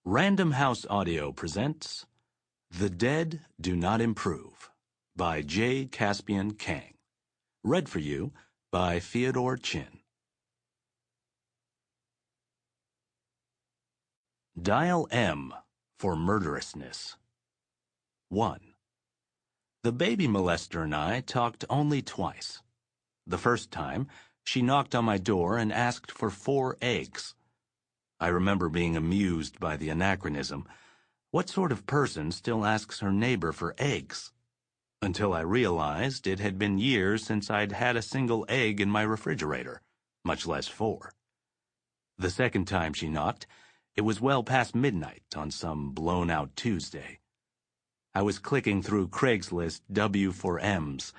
Random House Audio presents The Dead Do Not Improve by J. Caspian Kang. Read for you by Feodor Chin. Dial M for murderousness. 1. The baby molester and I talked only twice. The first time, she knocked on my door and asked for 4 eggs. I remember being amused by the anachronism. What sort of person still asks her neighbor for eggs? Until I realized it had been years since I'd had a single egg in my refrigerator, much less 4. The second time she knocked, it was well past midnight on some blown-out Tuesday. I was clicking through Craigslist W4Ms,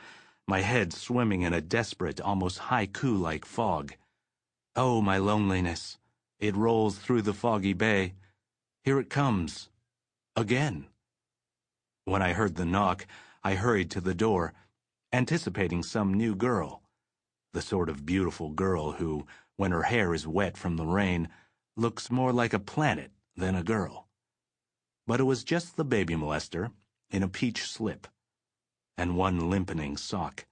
my head swimming in a desperate, almost haiku-like fog. Oh, my loneliness. It rolls through the foggy bay. Here it comes. Again. When I heard the knock, I hurried to the door, anticipating some new girl. The sort of beautiful girl who, when her hair is wet from the rain, looks more like a planet than a girl. But it was just the baby molester, in a peach slip, and one limpening sock.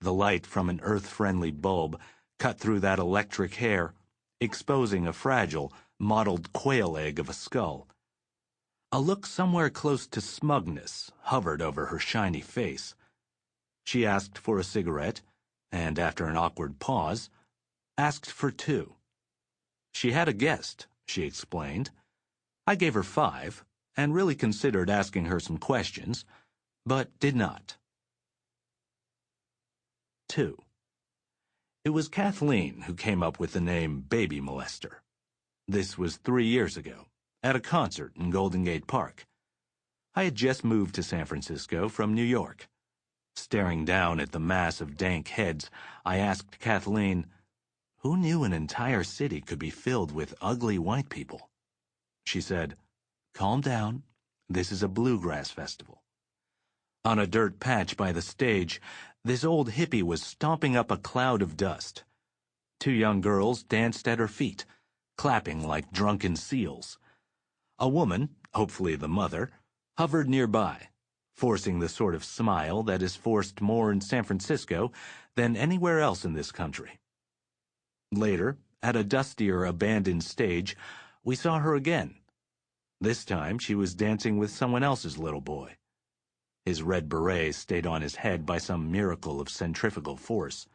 The light from an earth-friendly bulb cut through that electric hair, exposing a fragile, mottled quail egg of a skull. A look somewhere close to smugness hovered over her shiny face. She asked for a cigarette, and after an awkward pause, asked for 2. She had a guest, she explained. I gave her 5, and really considered asking her some questions, but did not. 2. It was Kathleen who came up with the name Baby Molester. This was 3 years ago, at a concert in Golden Gate Park. I had just moved to San Francisco from New York. Staring down at the mass of dank heads, I asked Kathleen, who knew an entire city could be filled with ugly white people? She said, calm down, this is a bluegrass festival. On a dirt patch by the stage, this old hippie was stomping up a cloud of dust. 2 young girls danced at her feet, clapping like drunken seals. A woman, hopefully the mother, hovered nearby, forcing the sort of smile that is forced more in San Francisco than anywhere else in this country. Later, at a dustier abandoned stage, we saw her again. This time she was dancing with someone else's little boy. His red beret stayed on his head by some miracle of centrifugal force.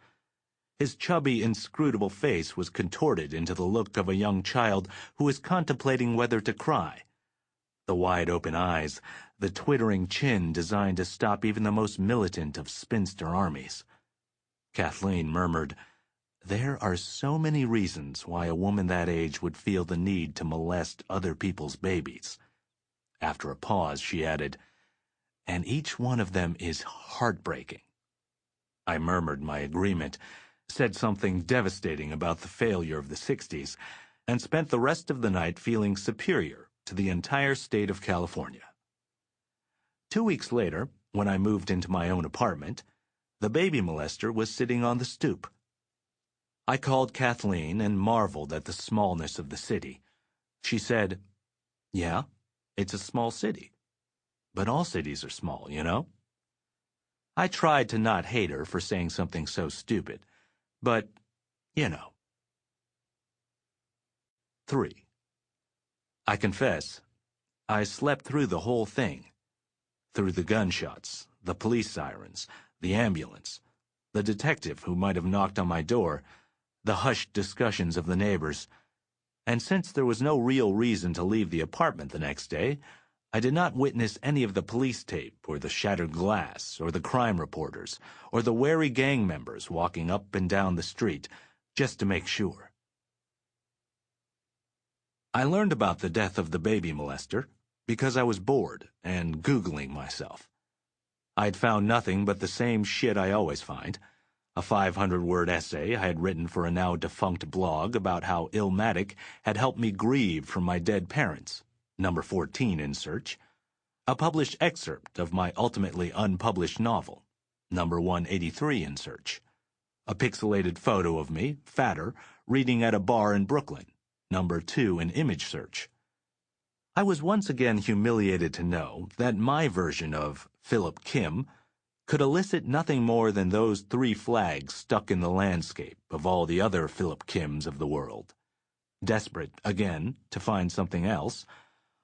His chubby, inscrutable face was contorted into the look of a young child who is contemplating whether to cry. The wide-open eyes, the twittering chin designed to stop even the most militant of spinster armies. Kathleen murmured, there are so many reasons why a woman that age would feel the need to molest other people's babies. After a pause, she added, and each one of them is heartbreaking. I murmured my agreement, said something devastating about the failure of the 60s, and spent the rest of the night feeling superior to the entire state of California. 2 weeks later, when I moved into my own apartment, the baby molester was sitting on the stoop. I called Kathleen and marveled at the smallness of the city. She said, yeah, it's a small city. But all cities are small, you know? I tried to not hate her for saying something so stupid, but, you know. 3. I confess, I slept through the whole thing. Through the gunshots, the police sirens, the ambulance, the detective who might have knocked on my door, the hushed discussions of the neighbors. And since there was no real reason to leave the apartment the next day, I did not witness any of the police tape, or the shattered glass, or the crime reporters, or the wary gang members walking up and down the street, just to make sure. I learned about the death of the baby molester because I was bored and Googling myself. I'd found nothing but the same shit I always find. A 500-word essay I had written for a now-defunct blog about how Illmatic had helped me grieve from my dead parents. Number 14 in search, a published excerpt of my ultimately unpublished novel, number 183 in search, a pixelated photo of me, fatter, reading at a bar in Brooklyn, number 2 in image search, I was once again humiliated to know that my version of Philip Kim could elicit nothing more than those 3 flags stuck in the landscape of all the other Philip Kims of the world. Desperate, again, to find something else,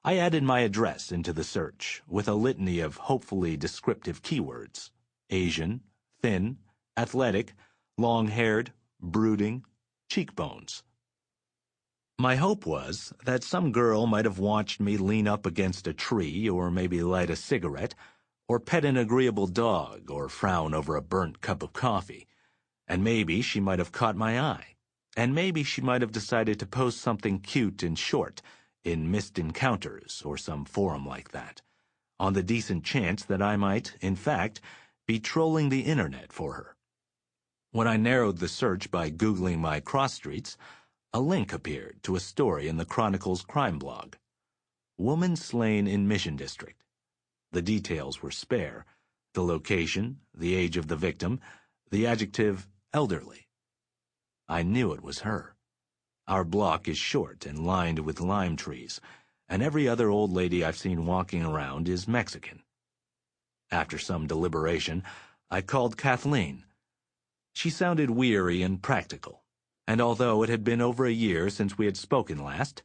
I added my address into the search with a litany of hopefully descriptive keywords: Asian, thin, athletic, long-haired, brooding, cheekbones. My hope was that some girl might have watched me lean up against a tree, or maybe light a cigarette, or pet an agreeable dog, or frown over a burnt cup of coffee, and maybe she might have caught my eye, and maybe she might have decided to post something cute and short in Missed Encounters or some forum like that, on the decent chance that I might, in fact, be trolling the internet for her. When I narrowed the search by Googling my cross streets, a link appeared to a story in the Chronicle's crime blog. Woman slain in Mission District. The details were spare: the location, the age of the victim, the adjective elderly. I knew it was her. Our block is short and lined with lime trees, and every other old lady I've seen walking around is Mexican. After some deliberation, I called Kathleen. She sounded weary and practical, and although it had been over a year since we had spoken last,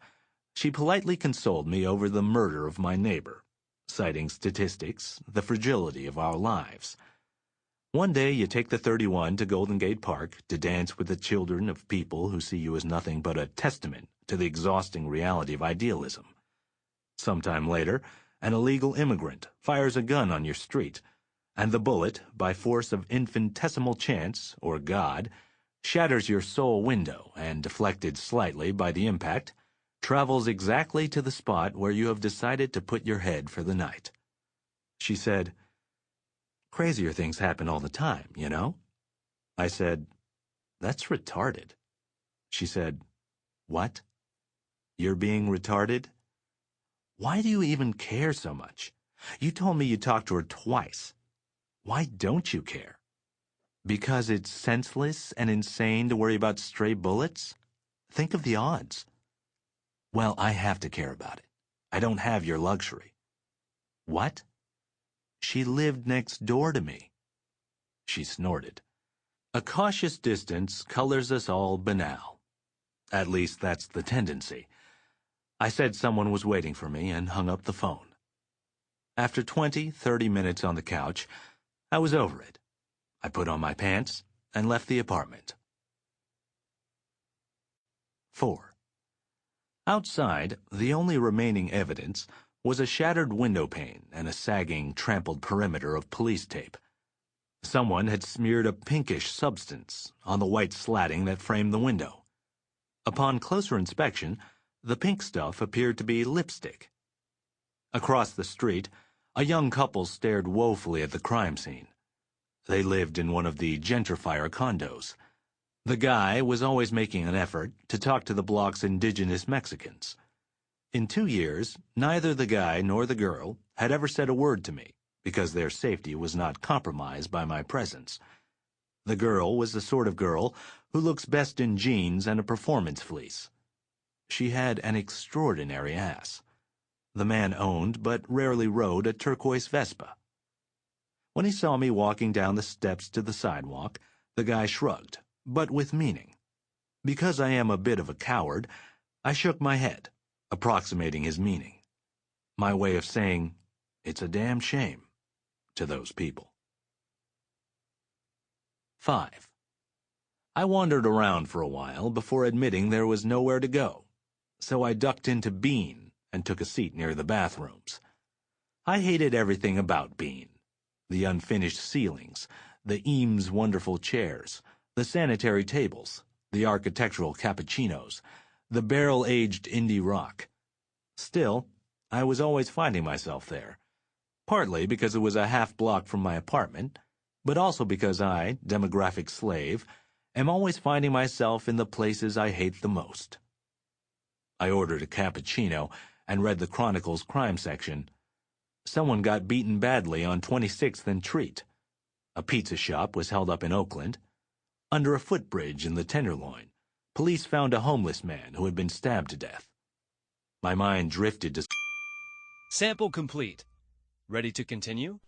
she politely consoled me over the murder of my neighbor, citing statistics, the fragility of our lives. One day you take the 31 to Golden Gate Park to dance with the children of people who see you as nothing but a testament to the exhausting reality of idealism. Sometime later, an illegal immigrant fires a gun on your street, and the bullet, by force of infinitesimal chance, or God, shatters your sole window and, deflected slightly by the impact, travels exactly to the spot where you have decided to put your head for the night. She said, "Crazier things happen all the time, you know?" I said, "That's retarded." She said, "What? You're being retarded? Why do you even care so much? You told me you talked to her twice. Why don't you care? Because it's senseless and insane to worry about stray bullets? Think of the odds." "Well, I have to care about it. I don't have your luxury." "What?" "She lived next door to me." She snorted. A cautious distance colors us all banal. At least that's the tendency. I said someone was waiting for me and hung up the phone. After 20-30 minutes on the couch, I was over it. I put on my pants and left the apartment. 4. Outside, the only remaining evidence was a shattered window pane and a sagging, trampled perimeter of police tape. Someone had smeared a pinkish substance on the white slatting that framed the window. Upon closer inspection, the pink stuff appeared to be lipstick. Across the street, a young couple stared woefully at the crime scene. They lived in one of the gentrifier condos. The guy was always making an effort to talk to the block's indigenous Mexicans. In 2 years, neither the guy nor the girl had ever said a word to me, because their safety was not compromised by my presence. The girl was the sort of girl who looks best in jeans and a performance fleece. She had an extraordinary ass. The man owned but rarely rode a turquoise Vespa. When he saw me walking down the steps to the sidewalk, the guy shrugged, but with meaning. Because I am a bit of a coward, I shook my head, approximating his meaning. My way of saying, "It's a damn shame," to those people. 5. I wandered around for a while before admitting there was nowhere to go, so I ducked into Bean and took a seat near the bathrooms. I hated everything about Bean. The unfinished ceilings, the Eames wonderful chairs, the sanitary tables, the architectural cappuccinos, the barrel-aged indie rock. Still, I was always finding myself there, partly because it was a half block from my apartment, but also because I, demographic slave, am always finding myself in the places I hate the most. I ordered a cappuccino and read the Chronicle's crime section. Someone got beaten badly on 26th and Treat. A pizza shop was held up in Oakland. Under a footbridge in the Tenderloin, police found a homeless man who had been stabbed to death. My mind drifted to Sample complete. Ready to continue?